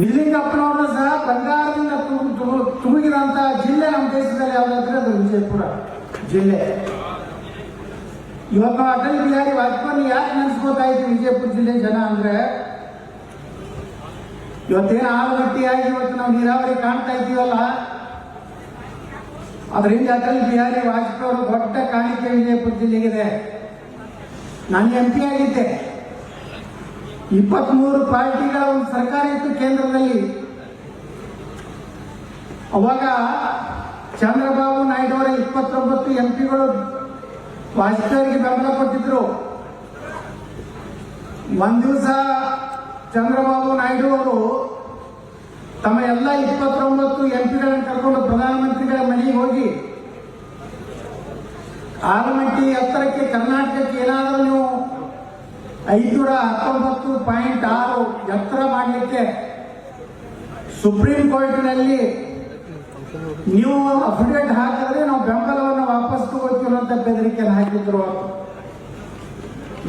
ನಿಜಲಿಂಗಪ್ಪನವ್ರನ್ನ ಸಹ ಬಂಗಾರದಿಂದ ತುಮಗಿದಂತ ಜಿಲ್ಲೆ ನಮ್ಮ ದೇಶದಲ್ಲಿ ಯಾವ್ದಾದ್ರೆ ಅದು ವಿಜಯಪುರ ಜಿಲ್ಲೆ. ಇವತ್ತು ನಾವು ಅಟಲ್ ಬಿಹಾರಿ ವಾಜಪೇಯಿ ಯಾಕೆ ನೆನೆಸ್ಕೋತಾ ಇದ್ವಿ ವಿಜಯಪುರ ಜಿಲ್ಲೆ ಜನ ಅಂದ್ರೆ, ಇವತ್ತೇನು ಆಲಮಟ್ಟಿಯಾಗಿ ಇವತ್ತು ನಾವು ನೀರಾವರಿ ಕಾಣ್ತಾ ಇದ್ದೀವಲ್ಲ, ಅದರಿಂದ ಅಟಲ್ ಬಿಹಾರಿ ವಾಜಪೇಯಿ ಅವರು ದೊಡ್ಡ ಕಾಣಿಕೆ ವಿಜಯಪುರ ಜಿಲ್ಲೆಗಿದೆ. ನಾನು MP ಆಗಿದ್ದೆ. 23 ಪಾರ್ಟಿಗಳ ಒಂದು ಸರ್ಕಾರ ಇತ್ತು ಕೇಂದ್ರದಲ್ಲಿ. ಅವಾಗ ಚಂದ್ರಬಾಬು ನಾಯ್ಡು ಅವರ 29 MP ವಾಜಪೇಯಿಗೆ ಬೆಂಬಲ ಕೊಟ್ಟಿದ್ರು. ಒಂದ್ ದಿವಸ ಚಂದ್ರಬಾಬು ನಾಯ್ಡು ಅವರು ತಮ್ಮ ಎಲ್ಲ 29 MP ಕರ್ಕೊಂಡು ಪ್ರಧಾನಮಂತ್ರಿಗಳ ಮನೆಗೆ ಹೋಗಿ, ಆಲಮಟ್ಟಿ ಎತ್ತರಕ್ಕೆ ಕರ್ನಾಟಕಕ್ಕೆ ಏನಾದರೂ ನೀವು 519.6 ಎತ್ತರ ಮಾಡಲಿಕ್ಕೆ ಸುಪ್ರೀಂ ಕೋರ್ಟ್ನಲ್ಲಿ ನೀವು ಅಫಿಡೇವಿಟ್ ಹಾಕಿದ್ರೆ ನಾವು ಬೆಂಬಲವನ್ನು ವಾಪಸ್ ತಗೊಳ್ತೀವಿ ಅಂತ ಬೆದರಿಕೆಯನ್ನು ಹಾಕಿದ್ರು.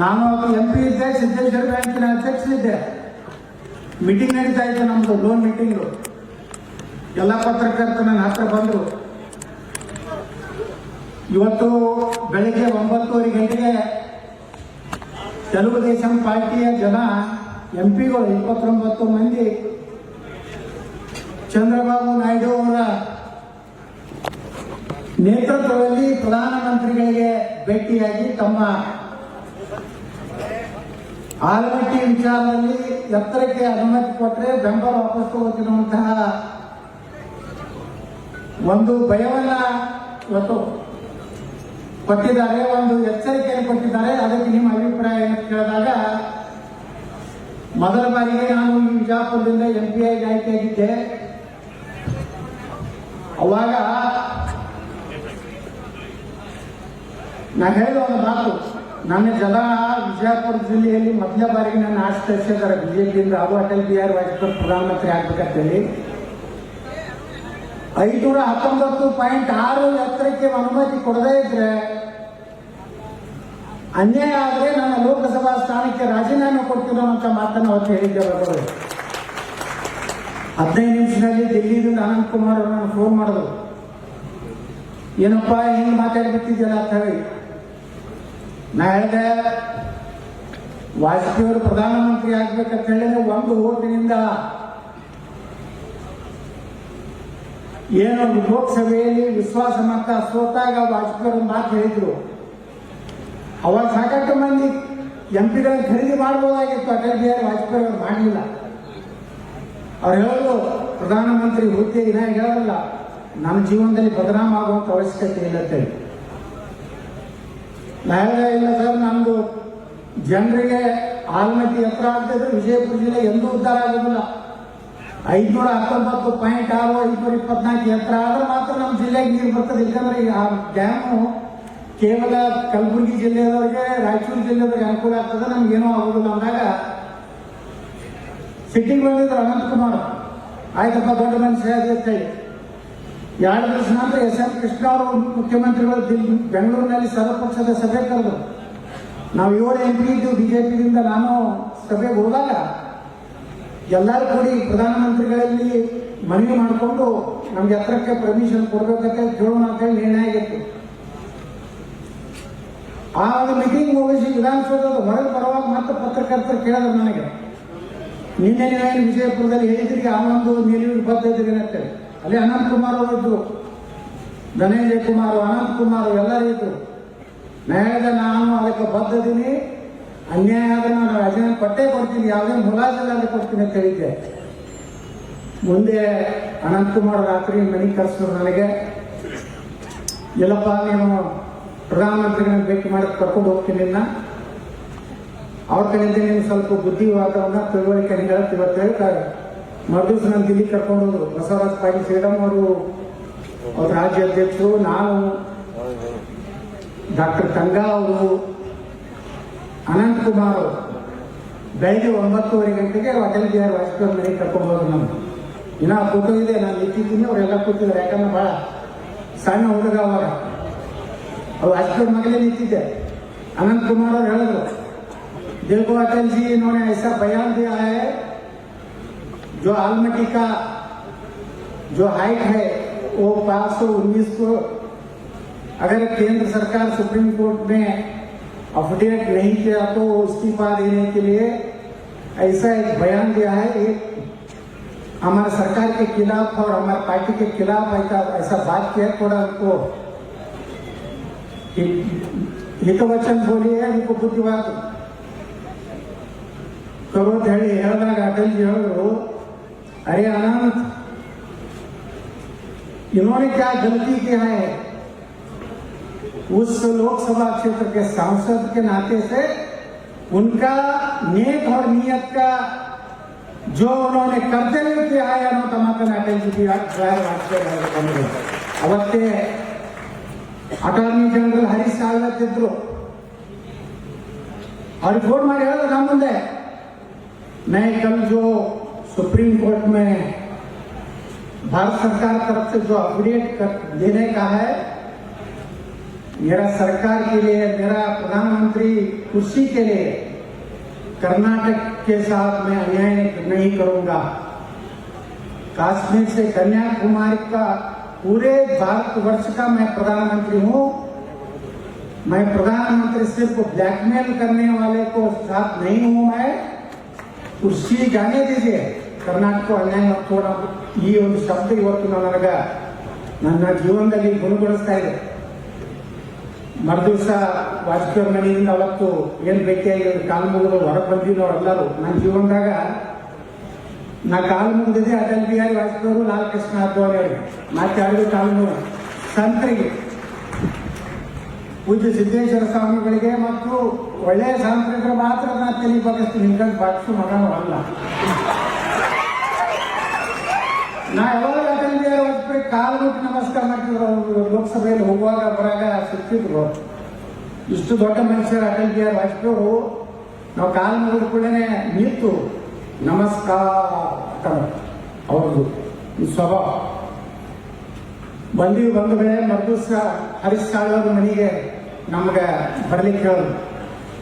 ನಾನು MP ಇದ್ದೆ, ಸಿದ್ದೇಶ್ವರ ಬ್ಯಾಂಕಿನ ಅಧ್ಯಕ್ಷರಿದ್ದೆ. ಮೀಟಿಂಗ್ ನಡೀತಾ ಇತ್ತು, ನಮ್ದು ಲೋನ್ ಮೀಟಿಂಗ್. ಎಲ್ಲ ಪತ್ರಕರ್ತರು ನನ್ನ ಹತ್ರ ಬಂದರು. ಇವತ್ತು ಬೆಳಿಗ್ಗೆ 9:30 ಗಂಟೆಗೆ ತೆಲುಗು ದೇಶಂ ಪಾರ್ಟಿಯ ಜನ MP ಗಳು 29 ಮಂದಿ ಚಂದ್ರಬಾಬು ನಾಯ್ಡು ಅವರ ನೇತೃತ್ವದಲ್ಲಿ ಪ್ರಧಾನಮಂತ್ರಿಗಳಿಗೆ ಭೇಟಿಯಾಗಿ ತಮ್ಮ ಆಲಮಟ್ಟಿ ವಿಚಾರದಲ್ಲಿ ಎತ್ತರಕ್ಕೆ ಅನುಮತಿ ಕೊಟ್ಟರೆ ಬೆಂಬಲ ವಾಪಸ್ ತಗೋತಿರುವಂತಹ ಒಂದು ಭಯವನ್ನ ಇವತ್ತು ಕೊಟ್ಟಿದ್ದಾರೆ, ಒಂದು ಎಚ್ಚರಿಕೆಯನ್ನು ಕೊಟ್ಟಿದ್ದಾರೆ. ಅದಕ್ಕೆ ನಿಮ್ಮ ಅಭಿಪ್ರಾಯ ಅಂತ ಕೇಳಿದಾಗ, ಮೊದಲ ಬಾರಿಗೆ ನಾನು ಈ ವಿಜಯಪುರದಿಂದ MP ಆಗಿ ಆಯ್ಕೆಯಾಗಿದ್ದೆ. ಅವಾಗ ನಾ ಹೇಳಿದ ಒಂದು ಮಾತು, ನನ್ನ ಜನ ವಿಜಯಪುರ ಜಿಲ್ಲೆಯಲ್ಲಿ ಮೊದಲ ಬಾರಿಗೆ ನನ್ನ ಆಸೆ ತರಿಸಿದ್ದಾರೆ ಬಿಜೆಪಿಯಿಂದ, ಅದು ಅಟಲ್ ಬಿಹಾರಿ ವಾಜಪೇಯಿ ಪ್ರಧಾನಮಂತ್ರಿ ಆಗ್ಬೇಕಂತೇಳಿ. 519.6 ಎತ್ತರಕ್ಕೆ ಅನುಮತಿ ಕೊಡದೇ ಇದ್ರೆ, ಅನ್ಯಾಯ ಆದರೆ ನನ್ನ ಲೋಕಸಭಾ ಸ್ಥಾನಕ್ಕೆ ರಾಜೀನಾಮೆ ಕೊಡ್ತೀನೋ ಅಂತ ಮಾತನ್ನು ಅವತ್ತು ಹೇಳಿದ್ದೇವೆ. 15 ನಿಮಿಷದಲ್ಲಿ ದಿಲ್ಲಿಯಿಂದ ಅನಂತ್ ಕುಮಾರ್ ಅವರು ನಾನು ಫೋನ್ ಮಾಡಿದ್ರು. ಏನಪ್ಪ ಹಿಂಗೆ ಮಾತಾಡ್ಬಿಟ್ಟಿದ್ಯಲ್ಲ ಅಂತ ಹೇಳಿ. ನಾ ಹೇಳಿದೆ, ವಾಜಪೇಯಿ ಅವರು ಪ್ರಧಾನಮಂತ್ರಿ ಆಗ್ಬೇಕಂತ ಹೇಳಿದ್ರೆ 1 ಓಟಿನಿಂದ ಏನು ಲೋಕಸಭೆಯಲ್ಲಿ ವಿಶ್ವಾಸ ಮತ ಸೋತಾಗ ವಾಜಪೇಯಿ ಅವರು ಮಾತು ಹೇಳಿದ್ರು. ಅವಾಗ ಸಾಕಷ್ಟು ಮಂದಿ MP ಖರೀದಿ ಮಾಡಬಹುದಾಗಿತ್ತು, ಅಟಲ್ ಬಿಹಾರಿ ವಾಜಪೇಯಿ ಅವರು ಮಾಡಲಿಲ್ಲ. ಅವ್ರು ಹೇಳೋದು ಪ್ರಧಾನಮಂತ್ರಿ ಹುದ್ದೆ ಇನ್ನ ಹೇಳಲ್ಲ, ನಮ್ಮ ಜೀವನದಲ್ಲಿ ಬದನಾಮ ಆಗುವಂತ ಅವಶ್ಯಕತೆ ಇಲ್ಲ ಅಂತೇಳಿ. ನಾ ಹೇಳಿದೆ, ಇಲ್ಲ ಸರ್, ನಮ್ದು ಜನರಿಗೆ ಆಲಮಟ್ಟಿ ಎತ್ತರ ಆಗ್ತಿದ್ರೆ ವಿಜಯಪುರ ಜಿಲ್ಲೆ ಎಂದೂ ಉದ್ಧಾರ ಆಗೋದಿಲ್ಲ. 519.6 524 ಎತ್ತರ ಆದ್ರೆ ಮಾತ್ರ ನಮ್ಮ ಜಿಲ್ಲೆಗೆ ನೀರು ಬರ್ತದೆ. ಇಲ್ಲಾಂದ್ರೆ ಆ ಡ್ಯಾಮು ಕೇವಲ ಕಲಬುರಗಿ ಜಿಲ್ಲೆಯವರಿಗೆ, ರಾಯಚೂರು ಜಿಲ್ಲೆಯವರಿಗೆ ಅನುಕೂಲ ಆಗ್ತದೆ, ನಮ್ಗೇನೋ ಆಗೋದಿಲ್ಲ ಅಂದಾಗ ಸಿಟ್ಟಿಂಗ್ ಬಂದಿದ್ರು ಅನಂತ್ ಕುಮಾರ್. ಆಯ್ತಪ್ಪ, ದೊಡ್ಡ ಮನುಷ್ಯ ಅಂತ ಹೇಳಿ 2 ದಿವಸ ನಂತರ SM ಕೃಷ್ಣ ಅವರು ಮುಖ್ಯಮಂತ್ರಿಗಳು ಬೆಂಗಳೂರಿನಲ್ಲಿ ಸರ್ವಪಕ್ಷದ ಸಭೆ ಕರೆದರು. ನಾವು 7 MP ಇದ್ದು ಬಿಜೆಪಿಯಿಂದ. ನಾನು ಸಭೆಗೆ ಹೋದಾಗ ಎಲ್ಲರೂ ಕೂಡಿ ಪ್ರಧಾನಮಂತ್ರಿಗಳಲ್ಲಿ ಮನವಿ ಮಾಡಿಕೊಂಡು ನಮ್ಗೆ ಎತ್ತರಕ್ಕೆ ಪರ್ಮಿಷನ್ ಕೊಡ್ಬೇಕಂತ ಕೇಳೋಣ ಅಂತ ಹೇಳಿ ನಿರ್ಣಯ ಆಗಿತ್ತು. ಆ ಒಂದು ಮೀಟಿಂಗ್ ಮುಗಿಸಿ ವಿಧಾನಸೌಧದ ಹೊರಗೆ ಬರುವಾಗ ಮತ್ತೆ ಪತ್ರಕರ್ತರು ಕೇಳಿದ್ರು ನನಗೆ, ನಿನ್ನೆ ನೀವೇನು ವಿಜಯಪುರದಲ್ಲಿ ಹೇಳಿದ್ರಿ, ಆ ಒಂದು ನಿಲುವಿಗೆ ಬದ್ಧದ್ರಿ ಅಂತೇಳಿ. ಅಲ್ಲಿ ಅನಂತ್ ಕುಮಾರ್ ಅವರು ಇದ್ರು, ಧನಂಜಯ ಕುಮಾರ್, ಅನಂತ್ ಕುಮಾರ್ ಎಲ್ಲರೂ ಇದ್ರು. ನಾ ಹೇಳಿದೆ, ನಾನು ಅದಕ್ಕೆ ಬದ್ಧದೀನಿ, ಅನ್ಯಾಯ ಆದ್ರೆ ನಾನು ರಾಜೀನಾಮೆ ಪಟ್ಟೆ ಕೊಡ್ತೀನಿ, ಯಾವುದೇ ಮುಲಾಜಿಲ್ಲದೆ ಕೊಡ್ತೀನಿ ಅಂತ ಹೇಳಿದ್ದೆ. ಮುಂದೆ ಅನಂತ್ ಕುಮಾರ್ ರಾತ್ರಿ ಮನೆಗೆ ಕರೆಸಿದ್ರು ನನಗೆ. ಇಲ್ಲಪ್ಪ, ನೀನು ಪ್ರಧಾನಮಂತ್ರಿಗಳನ್ನ ಭೇಟಿ ಮಾಡಿ ಕರ್ಕೊಂಡು ಹೋಗ್ತೀನಿ, ಅವ್ರ ಕಡೆಯಿಂದ ನೀನು ಸ್ವಲ್ಪ ಬುದ್ಧಿ ವಾತಾವರಣ ತಿಳುವಳಿಕೆ ಹೇಳುತ್ತೆ ಇವತ್ತು ಹೇಳ್ತಾರೆ. ಮರುದಿವ್ಸ ನಾನು ದಿಲ್ಲಿ ಕರ್ಕೊಂಡು ಹೋದ್ರು. ಬಸವರಾಜ ಪಾಟೀಲ್ ಶ್ರೀರಾಮ್ ಅವರು ಅವ್ರ ರಾಜ್ಯ ಅಧ್ಯಕ್ಷರು, ನಾನು, ಡಾಕ್ಟರ್ ತಂಗಾ ಅವರು, ಅನಂತ್ ಕುಮಾರ್ ಅವರು ಬೆಳಗ್ಗೆ 9:30 ಗಂಟೆಗೆ ಅಟಲ್ ಬಿಹಾರಿ ವಾಜಪೇಯಿ ಮನೆಗೆ ಕರ್ಕೊಂಡು ಹೋದ್ರು. ನಮ್ದು ಇನ್ನ ಫೋಟೋ ಇದೆ, ನಾನು ನಿಂತಿದ್ದೀನಿ, ಅವರೆಲ್ಲ ಕೂತಿದ್ದಾರೆ. ಯಾಕಂದ್ರೆ ಬಹಳ ಸಣ್ಣ ಹುಡುಗ ಅವಾಗ, ಅವ್ರು ವಾಜಪೇಯಿ ಮಗಳೇ ನಿಂತಿದ್ದೆ. अनंत कुमार और देखो अटल जी इन्होंने ऐसा बयान दिया है जो आलमटी का जो हाइट है वो 519 को अगर केंद्र सरकार सुप्रीम कोर्ट में अफिडेविट नहीं किया तो इस्तीफा देने के लिए ऐसा एक बयान दिया है। एक हमारे सरकार के खिलाफ और हमारे पार्टी के खिलाफ ऐसा बात किया, थोड़ा उनको हितवचन बोलिए, उनको बुद्धिवाद करो ಅಂತ ಹೇಳಿ ಹೇಳಿದಾಗ ಅಟಲ್ಜಿ ಹೇಳಿದ್ರು, अरे अनंत, इन्होंने क्या गलती किया है? उस लोकसभा क्षेत्र के सांसद के नाते से उनका नेक और नियत का जो उन्होंने कर्तव्य किया है ಅನ್ನೋ ಮಾತನ್ನ ಅಟಲ್ಜಿ ಅವತ್ತೇ ಅಟಾರ್ನಿ ಜನರಲ್ ಹರೀಶ್ ಸಾಲ್ವತ್ ಇದ್ರು. ಅವ್ರಿಗೆ ಫೋನ್ ಮಾಡಿ ಹೇಳಿದ್ರು ನಮ್ಮ ಮುಂದೆ, मैं कल जो सुप्रीम कोर्ट में भारत सरकार तरफ से जो अपडेट देने का है, मेरा सरकार के लिए, मेरा प्रधानमंत्री कुर्सी के लिए कर्नाटक के साथ मैं अन्याय नहीं करूंगा। कश्मीर से कन्याकुमारी का पूरे भारतवर्ष का मैं प्रधानमंत्री हूं। मैं प्रधानमंत्री सिर्फ ब्लैकमेल करने वाले को साथ नहीं हूं। मैं कुर्सी जाने दीजिए, कर्नाटक अन्याय मत छोड़ा। ಈ ಒಂದು ಶಬ್ದ ಇವತ್ತು ನನಗೆ ನನ್ನ ಜೀವನದಲ್ಲಿ ಗುಣಗೊಳಿಸ್ತಾ ಇದೆ. ಮರುದಿವಸ ವಾಜಪೇಯಿ ಮನೆಯಿಂದ ಅವತ್ತು ಏನ್ ಭೇಟಿಯಾಗಿ ಕಾಲು ಮುಗಿದು ಹೊರಗೆ ಬಂದಿದ್ರು ಎಲ್ಲರೂ. ನನ್ನ ಜೀವನದಾಗ ನಾ ಕಾಲು ಮುಗಿದಿದೆ ಅಟಲ್ ಬಿಹಾರಿ ವಾಜಪೇಯಿ ಅವರು, ಲಾಲ್ ಕೃಷ್ಣ ಅದ್ವಾನಿ ಅವರು, ಮತ್ತೆ ಎರಡು ಕಾಲು ಮುಗಿದ ಸಂತರಿಗೆ, ಪೂಜ್ಯ ಸಿದ್ದೇಶ್ವರ ಸ್ವಾಮಿಗಳಿಗೆ ಮತ್ತು ಒಳ್ಳೆಯ ಸಾಂಸ್ಕೃತಿಕರು ಮಾತ್ರ ನಾ ತಲೆ ಬಗ್ಗಿಸ್ತೀನಿ. ಹಿಂಗಾಗಿ ಬಾಕ್ಸು ಮಗನೂ ಅಲ್ಲ. ನಾ ಯಾವಾಗ ಅಟಲ್ ಬಿಹಾರಿ ವಾಜಪೇಯಿ ಕಾಲು ಮುಟ್ಟಿ ನಮಸ್ಕಾರ ಮಾಡ್ತಿದ್ರು. ಅವರು ಲೋಕಸಭೆಯಲ್ಲಿ ಹೋಗುವಾಗ ಬರಾಗ ಸಿಕ್ತಿದ್ರು. ಇಷ್ಟು ದೊಡ್ಡ ಮನುಷ್ಯರು ಅಟಲ್ ಬಿಹಾರಿ ವಾಜಪೇಯಿ ಅವರು. ನಾವು ಕಾಲು ಮುಗಿದ ಕೂಡಲೇ ನಿಂತು ನಮಸ್ಕಾರ ಅವ್ರದ್ದು ಸ್ವಭಾವ. ಬಂದ ಬೆಳೆ ಮರುದಿವಸ ಹರೀಶ್ ಸಾಳ್ವರ್ ಮನೆಗೆ ನಮ್ಗೆ ಬರ್ಲಿಕ್ಕೆ ಹೇಳೋದು.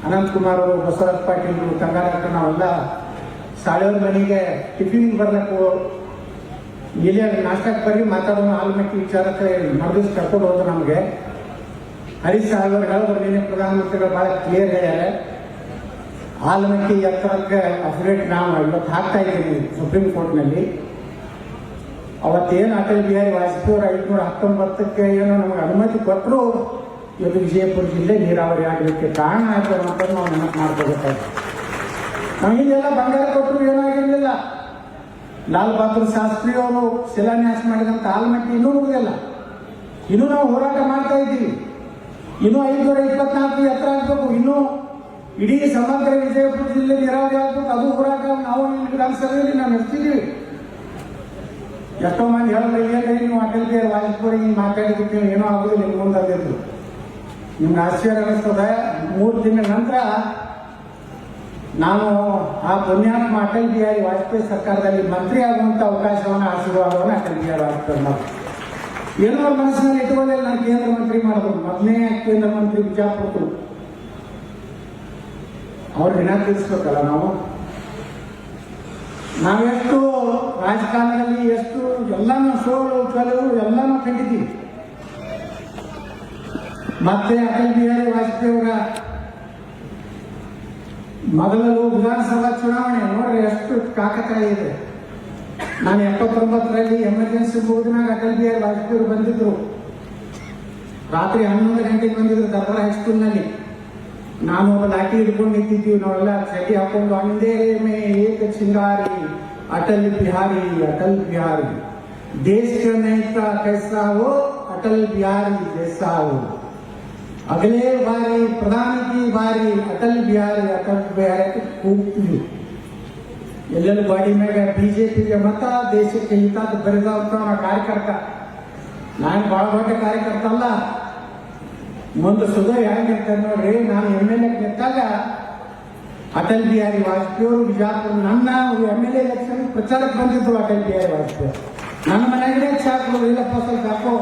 ಅನಂತಕುಮಾರ್ ಅವರು, ಬಸವರಾಜ ಪಾಟೀಲ್, ಕಂಗಾರಕ್ಕ ನಾವೆಲ್ಲ ಸಾಳ್ವರ್ ಮನೆಗೆ ಟಿಫಿನ್ ಬರ್ಲಿಕ್ಕೆ ಇಲ್ಲೇ ನಾಷ್ಟಕ್ಕೆ ಬರ್ರಿ ಮಾತಾಡೋಣ ಆಲ್ಮಟ್ಟಿ ವಿಚಾರಕ್ಕೆ ಮರುದಿವಸ ಕರ್ಕೊಂಡು ಹೋದ್ರು. ನಮಗೆ ಹರೀಶ್ ಸಾಳ್ವರ್ ಹೇಳಿದ್ರು, ನಿನ್ನೆ ಪ್ರಧಾನಮಂತ್ರಿಗಳು ಬಹಳ ಕ್ಲಿಯರ್ ಹೇಳ್ಯಾರೆ, ಆಲ್ಮಟ್ಟಿ ಎತ್ತರಕ್ಕೆ ಅಫಿಡೇವಿಟ್ ನಾವು ಇವತ್ತು ಹಾಕ್ತಾ ಇದ್ದೀವಿ ಸುಪ್ರೀಂ ಕೋರ್ಟ್ನಲ್ಲಿ. ಅವತ್ತೇನು ಅಟಲ್ ಬಿಹಾರಿ ವಾಜಪೇಯಿ ಅವರು 519ಕ್ಕೆ ಏನೋ ನಮಗೆ ಅನುಮತಿ ಕೊಟ್ಟರು, ಇವತ್ತು ವಿಜಯಪುರ ಜಿಲ್ಲೆ ನೀರಾವರಿ ಆಗಲಿಕ್ಕೆ ಕಾರಣ ಆಯ್ತು ಅಂತ ನಾವು ನೆನಪು ಮಾಡ್ಕೋಬೇಕಾಯ್ತು. ನಾವು ಇಲ್ಲೆಲ್ಲ ಬಂಗಾರ ಕೊಟ್ಟರು ಏನೂ ಆಗಿರಲಿಲ್ಲ. ಲಾಲ್ ಬಹದ್ದೂರ್ ಶಾಸ್ತ್ರಿ ಅವರು ಶಿಲಾನ್ಯಾಸ ಮಾಡಿದಂಥ ಆಲ್ಮಟ್ಟಿ ಇನ್ನೂ ಮುಗಿದಿಲ್ಲ. ಇನ್ನೂ ನಾವು ಹೋರಾಟ ಮಾಡ್ತಾ ಇದ್ದೀವಿ. ಇನ್ನೂ 524 ಎತ್ತರ ಆಗಬೇಕು. ಇನ್ನೂ ಇಡೀ ಸಮಗ್ರ ವಿಜಯಪುರ ಜಿಲ್ಲೆ ನೀರಾವರಿ ಆಗಬೇಕು. ಅದು ಹೋರಾಟ ನಾವು ವಿಧಾನಸಭೆಯಲ್ಲಿ ನಾವು ನಡೆಸಿದ್ದೀವಿ. ಎಷ್ಟೋ ಮಂದಿ ಹೇಳಿದ್ರೆ, ಏನ್ರಿ ನೀವು ಅಟಲ್ ಬಿಹಾರಿ ವಾಜಪೇಯಿ ಹಿಂಗೆ ಮಾತಾಡಿದ್ದಕ್ಕೆ ಏನೋ ಆಗೋದಿಲ್ಲ ನಿಮ್ಗೆ ಮುಂದಿದ್ರು. ನಿಮ್ಗೆ ಆಶ್ಚರ್ಯ ಅನಿಸ್ತದ. 3 ತಿಂಗಳ ನಂತರ ನಾನು ಆ ಪುಣ್ಯಾತ್ಮ ಅಟಲ್ ಬಿಹಾರಿ ವಾಜಪೇಯಿ ಸರ್ಕಾರದಲ್ಲಿ ಮಂತ್ರಿ ಆಗುವಂತ ಅವಕಾಶವನ್ನು, ಆಶೀರ್ವಾದವನ್ನು ಅಟಲ್ ಬಿಹಾರಿ ವಾಜಪೇಯಿ ಮಾಡಿದ್ರು. ಏನೋ ಅವ್ರ ಮನಸ್ಸಿನಲ್ಲಿ ಇಟ್ಟುಕೊಳ್ಳಿ, ನಾನು ಕೇಂದ್ರ ಮಂತ್ರಿ ಮಾಡೋದು. ಮೊದಲನೇ ಕೇಂದ್ರ ಮಂತ್ರಿ ಬಿಜಾಪುರ. ಅವ್ರು ದಿನ ತಿಳಿಸ್ಬೇಕಲ್ಲ. ನಾವೆಷ್ಟು ರಾಜಕಾರಣದಲ್ಲಿ ಎಷ್ಟು ಎಲ್ಲಾನು ಸೋಲು ಗೆಲುವು ಎಲ್ಲಾನು ಕಂಡಿದ್ದೀವಿ. ಮತ್ತೆ ಅಟಲ್ ಬಿಹಾರಿ ವಾಜಪೇಯಿ ಅವರ ಮೊದಲು ವಿಧಾನಸಭಾ ಚುನಾವಣೆ ನೋಡ್ರಿ ಎಷ್ಟು ಕಾಕತಾಯಿ ಇದೆ. ನಾನು 79ರಲ್ಲಿ ಎಮರ್ಜೆನ್ಸಿ ಮುಗಿದಾಗ ಅಟಲ್ ಬಿಹಾರಿ ವಾಜಪೇಯಿ ಅವರು ಬಂದಿದ್ರು. ರಾತ್ರಿ 11 ಗಂಟೆಗೆ ಬಂದಿದ್ರು ದರ್ಬಾರ್ ಹೈಸ್ಕೂಲ್ನಲ್ಲಿ. ನಾನು ಒಬ್ಬ ಲಾಠಿ ಹಿಡ್ಕೊಂಡು ನಿಂತಿದ್ದೀವಿ. ನಾವೆಲ್ಲ ಚಟಿ ಹಾಕೊಂಡು ಒಂದೇ ಮೇ ಏಕ ಚಿಂಗಾರಿ ಅಟಲ್ ಬಿಹಾರಿ ಅಟಲ್ ಬಿಹಾರಿ, ದೇಶ का नेता कैसा हो अटल बिहारी जैसा हो, अगले बारी प्रधान की बारी अटल बिहारी ಕೂಗ್ತೀವಿ. ಎಲ್ಲೆಲ್ಲಿ ಗಾಡಿ ಮ್ಯಾಗ ಬಿಜೆಪಿಗೆ ಮತ, ದೇಶಕ್ಕೆ ಹಿತ ಬರೆದಂತ ಕಾರ್ಯಕರ್ತ. ನಾನು ಬಹಳ ದೊಡ್ಡ ಕಾರ್ಯಕರ್ತ ಅಲ್ಲ. ಮುಂದೆ ಸುಧಾ ಹೇಗಿರ್ತಾರೆ ನೋಡ್ರಿ. ನಾನು MLA ನಿಂತಾಗ ಅಟಲ್ ಬಿಹಾರಿ ವಾಜಪೇಯಿ ಅವರು ಬಿಜಾಪುರ ನನ್ನ MLA ಎಲೆಕ್ಷನ್ ಪ್ರಚಾರಕ್ಕೆ ಬಂದಿದ್ರು. ಅಟಲ್ ಬಿಹಾರಿ ವಾಜಪೇಯಿ ನನ್ನ ಮನೆಯಾಗೇ ಚಾ ಕೊಡೋದು. ಇಲ್ಲಪ್ಪ ಸ್ವಲ್ಪ ಯಾಕೋ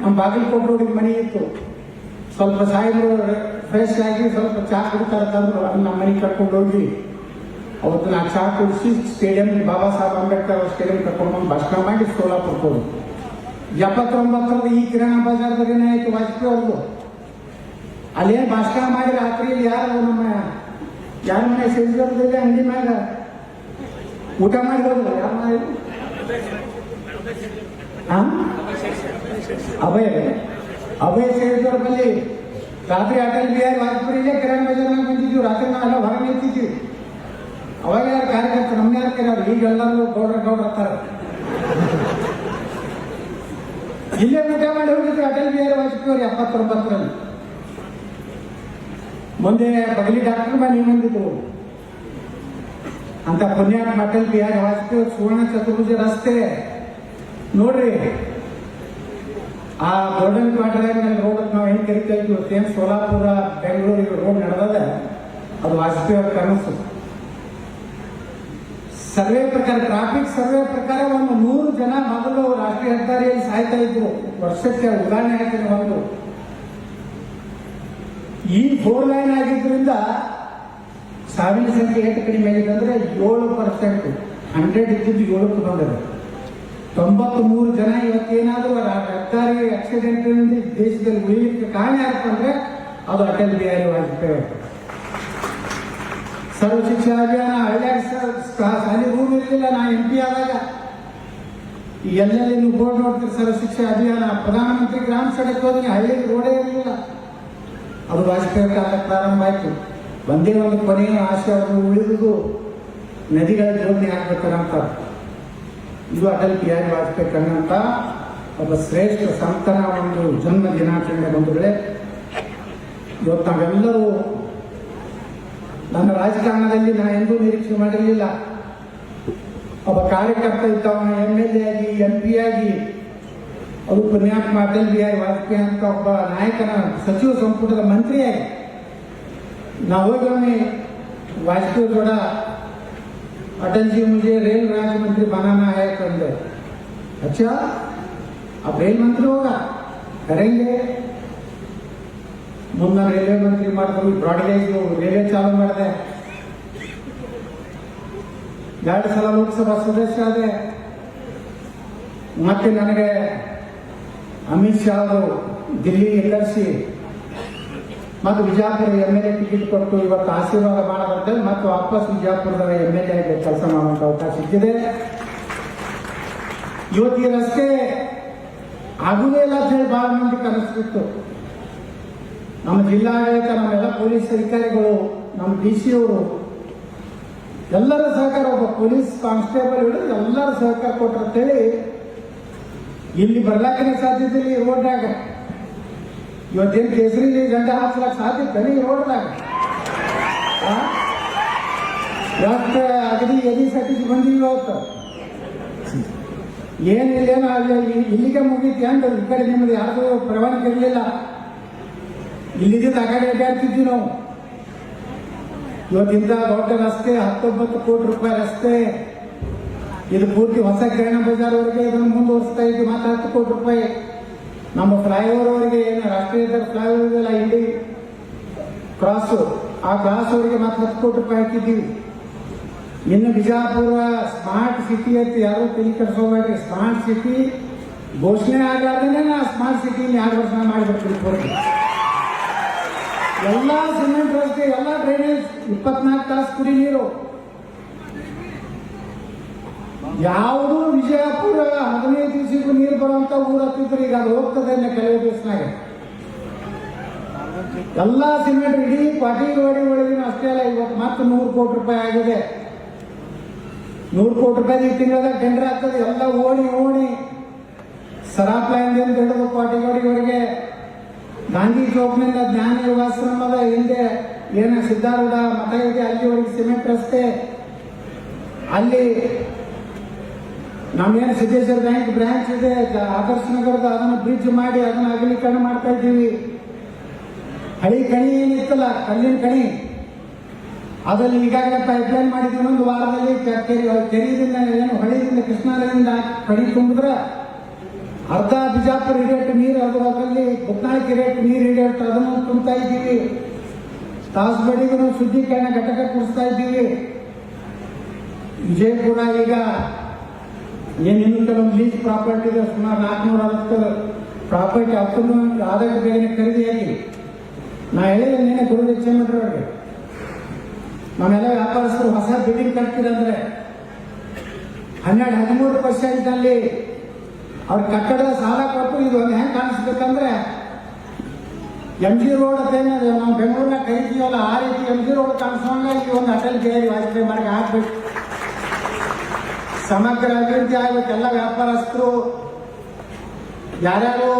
ನಮ್ಮ ಬಾಗಲಕೋಟೆ ರೋಡಿಗೆ ಮನೆ ಇತ್ತು, ಸ್ವಲ್ಪ ಸಾಹೇಬರು ಫ್ರೆಶ್ ಆಗಿ ಸ್ವಲ್ಪ ಚಾ ಕುಡ್ತಾರೆ ತಂದ್ರು. ನಮ್ಮ ಮನೆಗೆ ಕರ್ಕೊಂಡು ಹೋಗಿ ಅವತ್ತು ನಾನು ಚಾ ಕುಡಿಸಿ ಸ್ಟೇಡಿಯಂ ಬಾಬಾ ಸಾಹೇಬ್ ಅಂಬೇಡ್ಕರ್ ಸ್ಟೇಡಿಯಂ ಕರ್ಕೊಂಡು ಭಾಷಣ ಮಾಡಿ ಸೋಲಾಪುರಕ್ಕೆ ಹೋದ್ರು. 79ರಲ್ಲಿ ಈ ಕಿರಾಣ ಬಜಾರ್ದಾಗ ಏನಾಯ್ತು ವಾಜಪೇಯಿ ಅವ್ರದ್ದು, ಅಲ್ಲೇನು ಭಾಷಣ ಮಾಡಿ ರಾತ್ರಿ ಯಾರು ನಮ್ಮ ಯಾರ ಮನೆ ಸೇರಿದ್ರೆ ಅಂಗಡಿ ಮ್ಯಾಗ ಊಟ ಮಾಡಿ ಹೋದ್ರು. ಯಾರು ಮಾಡಿ ಅಭಯ ಸೇರಿದವ್ರ ಬಲ್ಲಿ ರಾತ್ರಿ ಅಟಲ್ ಬಿಹಾರಿ ವಾಜಪೇಯಿ ಕಿರಾಣ ಬಜಾರ್ನಾಗ ಬಂದಿದ್ವಿ. ರಾತ್ರಿ ನಾವೆಲ್ಲ ಹೊರಗೆ ನಿಂತಿದ್ವಿ. ಅವಾಗ ಯಾರು ಕಾರ್ಯಕರ್ತರು ನಮ್ಮ ಯಾರು ಕರೆಯವ್ರು, ಈಗ ಎಲ್ಲರೂ ಗೌಡ್ರ ಹತ್ತಾರ. ಇಲ್ಲೇ ಊಟ ಮಾಡಿ ಹೋಗಿದ್ರು ಅಟಲ್ ಬಿಹಾರಿ ವಾಜಪೇಯಿ ಅವರು 79ರಲ್ಲಿ. ಮುಂದೆ ಬಗಲಿ ಡಾಕ್ಟರ್ ಮನೆ ಬಂದಿದ್ರು. ಅಂತ ಪುಣ್ಯಾತ್ಮ ಅಟಲ್ ಬಿಹಾರಿ ವಾಜಪೇಯಿ ಸುವರ್ಣ ಚತುರ್ಭುಜ ರಸ್ತೆ ನೋಡ್ರಿ. ಆ ಗೋಲ್ಡನ್ ಕ್ವಾರ್ಟರ್ ರೋಡ್ ನಾವು ಹೆಂಗ್ ಕರಿತಾ ಇದ್ವಿ, ಏನ್ ಸೋಲಾಪುರ ಬೆಂಗಳೂರಿಗೆ ರೋಡ್ ನಡೆದ ಅದು ವಾಜಪೇಯಿ ಅವ್ರ ಕನಸು. ಸರ್ವೆ ಪ್ರಕಾರ, ಟ್ರಾಫಿಕ್ ಸರ್ವೆ ಪ್ರಕಾರ ಒಂದು 100 ಜನ ಮೊದಲು ರಾಷ್ಟ್ರೀಯ ಹೆದ್ದಾರಿಯಲ್ಲಿ ಸಾಯ್ತಾ ಇದ್ರು ವರ್ಷಕ್ಕೆ. ಉದಾಹರಣೆ ಹೇಳ್ತೀನಿ, ಒಂದು ಈ 4 ಲೈನ್ ಆಗಿದ್ರಿಂದ ಸಾವಿನ ಸಂಖ್ಯೆ ಎಷ್ಟು ಕಡಿಮೆ ಆಗಿದೆ ಅಂದ್ರೆ 7%. 100 ಇದ್ದಿದ್ದು 7ಕ್ಕೆ ಬಂದಿದೆ. 93 ಜನ ಇವತ್ತೇನಾದ್ರೂ ಹೆದ್ದಾರಿ ಆಕ್ಸಿಡೆಂಟ್ ದೇಶದಲ್ಲಿ ಉಳಿಲಿಕ್ಕೆ ಕಾರಣ ಯಾರಪ್ಪ ಅಂದ್ರೆ ಅದು ಅಟಲ್ ಬಿಹಾರಿ ವಾಜಪೇಯಿ. ಸರ್ವ ಶಿಕ್ಷಾ ಅಭಿಯಾನ ಹಳ್ಳಿಯಾಗ ಶಾಲೆ ರೂಮ್ ಇರಲಿಲ್ಲ. ನಾ MP ಆದಾಗ ಎಲ್ಲೆಲ್ಲಿ ನೀವು ಬೋರ್ಡ್ ನೋಡ್ತೀರಿ, ಸರ್ವ ಶಿಕ್ಷಾ ಅಭಿಯಾನ. ಪ್ರಧಾನಮಂತ್ರಿ ಗ್ರಾಮ ಸಡಕ್ ಹೋದ್ರೆ ಹಳ್ಳಿಗೆ ರೋಡೇ ಇರಲಿಲ್ಲ. ಅದು ವಾಜಪೇಯಿ ಕಾಲಕ್ಕೆ ಪ್ರಾರಂಭ ಆಯಿತು. ಒಂದೇ ಒಂದು ಕೊನೆಯ ಆಸೆ ಅವರು ಉಳಿದುದು ನದಿಗಳ ಜೋಡಣೆ ಆಗ್ಬೇಕಂತ. ಇದು ಅಟಲ್ ಬಿಹಾರಿ ವಾಜಪೇಯಿ ಕಂಡಂತ ಒಬ್ಬ ಶ್ರೇಷ್ಠ ಸಂತನ ಒಂದು ಜನ್ಮ ದಿನಾಚರಣೆ ಬಂಧುಗಳೇ. ಇವತ್ತು ನಾವೆಲ್ಲರೂ, ನನ್ನ ರಾಜಕಾರಣದಲ್ಲಿ ನಾನು ಎಂದೂ ನಿರೀಕ್ಷೆ ಮಾಡಿರಲಿಲ್ಲ ಒಬ್ಬ ಕಾರ್ಯಕರ್ತ ಇದ್ದವ MLA ಆಗಿ MP ಆಗಿ, ಅದು ಪುಣ್ಯಾತ್ಮ ಅಟಲ್ ಬಿಹಾರಿ ವಾಜಪೇಯಿ ಅಂತ ಒಬ್ಬ ನಾಯಕನ ಸಚಿವ ಸಂಪುಟದ ಮಂತ್ರಿಯಾಗಿ ನಾವು ಹೋಗಿ वाजपेयी जोड़ा अटल जी मुझे रेल राज्य मंत्री बनाना है कंदे। अच्छा अब रेल मंत्री होगा, करेंगे। मुन्ना रेलवे मंत्री मार्ग ब्रॉडगेज रेलवे चालू ಮಾಡಿದೆ। 2 ಸಲ ಲೋಕಸಭಾ ಸದಸ್ಯ ಆದೆ। ಮತ್ತೆ ನನಗೆ ಅಮಿತ್ ಶಾ ಅವರು ದಿಲ್ಲಿ ಎಲ್ಎಸಿ ಮತ್ತು ವಿಜಯಪುರ MLA ಟಿಕೆಟ್ ಕೊಟ್ಟು ಇವತ್ತು ಆಶೀರ್ವಾದ ಮಾಡಬಂತೆ ಮತ್ತು ವಾಪಸ್ ವಿಜಯಪುರದ MLA ಆಗಿ ಕೆಲಸ ಮಾಡುವಂತ ಅವಕಾಶ ಸಿಕ್ಕಿದೆ। ಇವತ್ತು ಈ ರಸ್ತೆ ಆಗುವುದೇ ಇಲ್ಲ ಅಂತ ಹೇಳಿ ಬಹಳ ಮಂದಿ ಕನಸಿತ್ತು। ನಮ್ಮ ಜಿಲ್ಲಾಡಳಿತ, ನಮ್ಮೆಲ್ಲ ಪೊಲೀಸ್ ಅಧಿಕಾರಿಗಳು, ನಮ್ಮ DC ಅವರು ಎಲ್ಲರ ಸಹಕಾರ, ಒಬ್ಬ ಪೊಲೀಸ್ ಕಾನ್ಸ್ಟೇಬಲ್ ಹಿಡಿದು ಎಲ್ಲರ ಸಹಕಾರ ಕೊಟ್ಟಂತೇಳಿ ಇಲ್ಲಿ ಬರ್ಲಾಕನೇ ಸಾಧ್ಯತೆ ಇಲ್ಲ। ಈ ರೋಡ್ನಾಗ ಇವತ್ತೇನು ಕೇಸರಿ ಗಂಡ ಹಾಕ್ಲಕ್ ಸಾಧ್ಯತೆ ಈ ರೋಡ್ನಾಗ ರಸ್ತೆ ಅಗದಿ ಎದಿಸಟಿ ಬಂದಿವಿ ಇವತ್ತು ಏನಿಲ್ಲೇನೋ ಇಲ್ಲಿಗೆ ಮುಗೀತಿ ಅಂತ ಈ ಕಡೆ ನಿಮ್ಮದು ಯಾರ್ದು ಪ್ರವಾಣಿಕ ಇರಲಿಲ್ಲ। ಇಲ್ಲಿದ್ದ ಆ ಕಡೆ ಅಡ್ಡಾಡ್ತಿದ್ವಿ ನಾವು। ಇವತ್ತಿಂದ ದೊಡ್ಡ ರಸ್ತೆ 19 ಕೋಟಿ ರೂಪಾಯಿ ರಸ್ತೆ, ಇದು ಪೂರ್ತಿ ಹೊಸ ಕಿರಾಣ ಬಜಾರ್ವರೆಗೆ ಇದನ್ನು ಮುಂದುವರಿಸ್ತಾ ಇದ್ವಿ। ಮತ್ತೆ 10 ಕೋಟಿ ರೂಪಾಯಿ ನಮ್ಮ ಫ್ಲೈಓವರ್ ವರೆಗೆ, ಏನು ರಾಷ್ಟ್ರೀಯ ಫ್ಲೈಓವರ್ ಇದೆಲ್ಲ ಇಲ್ಲಿ ಕ್ರಾಸ್, ಆ ಕ್ರಾಸ್ ಅವರಿಗೆ ಮತ್ತೆ 10 ಕೋಟಿ ರೂಪಾಯಿ ಹಾಕಿದ್ದೀವಿ। ಇನ್ನು ಬಿಜಾಪುರ ಸ್ಮಾರ್ಟ್ ಸಿಟಿ ಅಂತ ಯಾರು ತಲೆ ಕೆಡಿಸೋಬೇಡ್ರಿ। ಸ್ಮಾರ್ಟ್ ಸಿಟಿ ಘೋಷಣೆ ಆಗಲಾರ್ದೇ ನಾ ಸ್ಮಾರ್ಟ್ ಸಿಟಿ 2 ವರ್ಷ ಮಾಡಿಬಿಡ್ತೀನಿ। ಎಲ್ಲ ಸಿಮೆಂಟ್ ರಸ್ತೆ, ಎಲ್ಲ ಡ್ರೈನೇಜ್, 24 ತಾಸು ಕುಡಿ ನೀರು, ಯಾವುದು ವಿಜಯಪುರ 15 ದಿವಸಕ್ಕೂ ನೀರು ಬರುವಂತ ಊರು ಹತ್ತಿದ್ರು, ಈಗ ಅದು ಹೋಗ್ತದೆ ಕೆಲವೇ ದಿವಸನಾಗ। ಎಲ್ಲ ಸಿಮೆಂಟ್ ಇಡೀ ಪಾಟೀಲ್ವಾಡಿ ಒಳಗಿನ ಅಷ್ಟೇ ಅಲ್ಲ, ಇವತ್ತು ಮತ್ತೆ 100 ಕೋಟಿ ರೂಪಾಯಿ ಆಗಿದೆ। 100 ಕೋಟಿ ರೂಪಾಯಿ ಈ ತಿಂಗಳದಾಗ ಟೆಂಡರ್ ಆಗ್ತದೆ। ಎಲ್ಲ ಓಣಿ ಸರಾಫ್ ಲೈನ್ದಿಂದ ಹಿಡಿದು ಪಾಟೀಲ್ವಾಡಿವರೆಗೆ, ಗಾಂಧಿ ಚೌಕ್ನಿಂದ ಜ್ಞಾನ ಯೋಗಾಶ್ರಮದ ಹಿಂದೆ ಏನ ಸಿದ್ದಾರೂಢ ಮಠ ಇದೆ ಅಲ್ಲಿವರೆಗೆ ಸಿಮೆಂಟ್ ರಸ್ತೆ, ಅಲ್ಲಿ ನಮ್ಮೇನು ಸಿದ್ದೇಶ್ವರ ಬ್ಯಾಂಕ್ ಬ್ರಾಂಚ್ ಇದೆ ಆದರ್ಶ ನಗರದ, ಅದನ್ನು ಬ್ರಿಡ್ಜ್ ಮಾಡಿ ಅದನ್ನು ಅಗಲೀಕರಣ ಮಾಡ್ತಾ ಇದ್ದೀವಿ। ಹಳಿ ಕಣಿ ಏನಿತ್ತಲ್ಲ, ಕಲ್ಲಿನ ಕಣಿ, ಅದಲ್ಲಿ ಈಗಾಗಲೇ ಪೈಪ್ಲೈನ್ ಮಾಡಿದ್ವಿ। ಇನ್ನೊಂದು ವಾರದಲ್ಲಿ ಕೆರೆಯಿಂದ ಏನು ಹೊಳಿದಿಂದ ಕೃಷ್ಣಾದಿಂದ ಕಣಿ ತುಂಬಿದ್ರೆ ಅರ್ಧ ಬಿಜಾಪುರ ಹಿಡಿಯಟ್ಟು ನೀರು, ಅದರಲ್ಲಿ ಬುಕ್ನಾಳ್ ಕೆರೆಯಟ್ಟು ನೀರು ಹಿಡಿಯಟ್ಟು ಅದನ್ನು ತುಂಬ್ತಾ ಇದ್ದೀವಿ। ತಾಸಬಡಿಗೂ ಶುದ್ಧೀಕರಣ ಘಟಕ ಕೂಡಿಸ್ತಾ ಇದ್ದೀವಿ। ವಿಜಯಪುರ ಈಗ ಏನಿನ್ನು ಕೆಲವೊಂದು ಲೀಸ್ ಪ್ರಾಪರ್ಟಿ ಇದೆ, ಸುಮಾರು 460 ಪ್ರಾಪರ್ಟಿ ಹಕ್ಕನ್ನು ಆದಷ್ಟು ಬೇಗನೆ ಖರೀದಿ ಆಗಿ ನಾ ಹೇಳಿದ್ರೆ ನೀನೆ ಗುರು ಹೆಚ್ಚೇನ್ರಿ ಅವ್ರಿಗೆ ನಾವೆಲ್ಲ ವ್ಯಾಪಾರಸ್ಥರು ಹೊಸ ಬಿಲ್ಡಿಂಗ್ ಕಟ್ತೀರಂದ್ರೆ 12-13% ಅವ್ರ ಕಟ್ಟಡದ ಸಾಲ ಕೊಟ್ಟು ಇದು ಒಂದು ಹೆಂಗೆ ಕಾಣಿಸ್ಬೇಕಂದ್ರೆ MG ರೋಡ್ ಅಂತ ನಾವು ಬೆಂಗಳೂರಿನಾಗ ಕರಿತೀವಲ್ಲ ಆ ರೀತಿ MG ರೋಡ್ ಕಾಣಿಸೋಂಗ ಈ ಒಂದು ಅಟಲ್ ಬಿಹಾರಿ ವಾಜಪೇಯಿ ಮಾರ್ಗ ಹಾಕ್ಬೇಕು. ಸಮಗ್ರ ಅಭಿವೃದ್ಧಿ ಆಗ್ಬೇಕು. ಎಲ್ಲ ವ್ಯಾಪಾರಸ್ಥರು ಯಾರ್ಯಾರು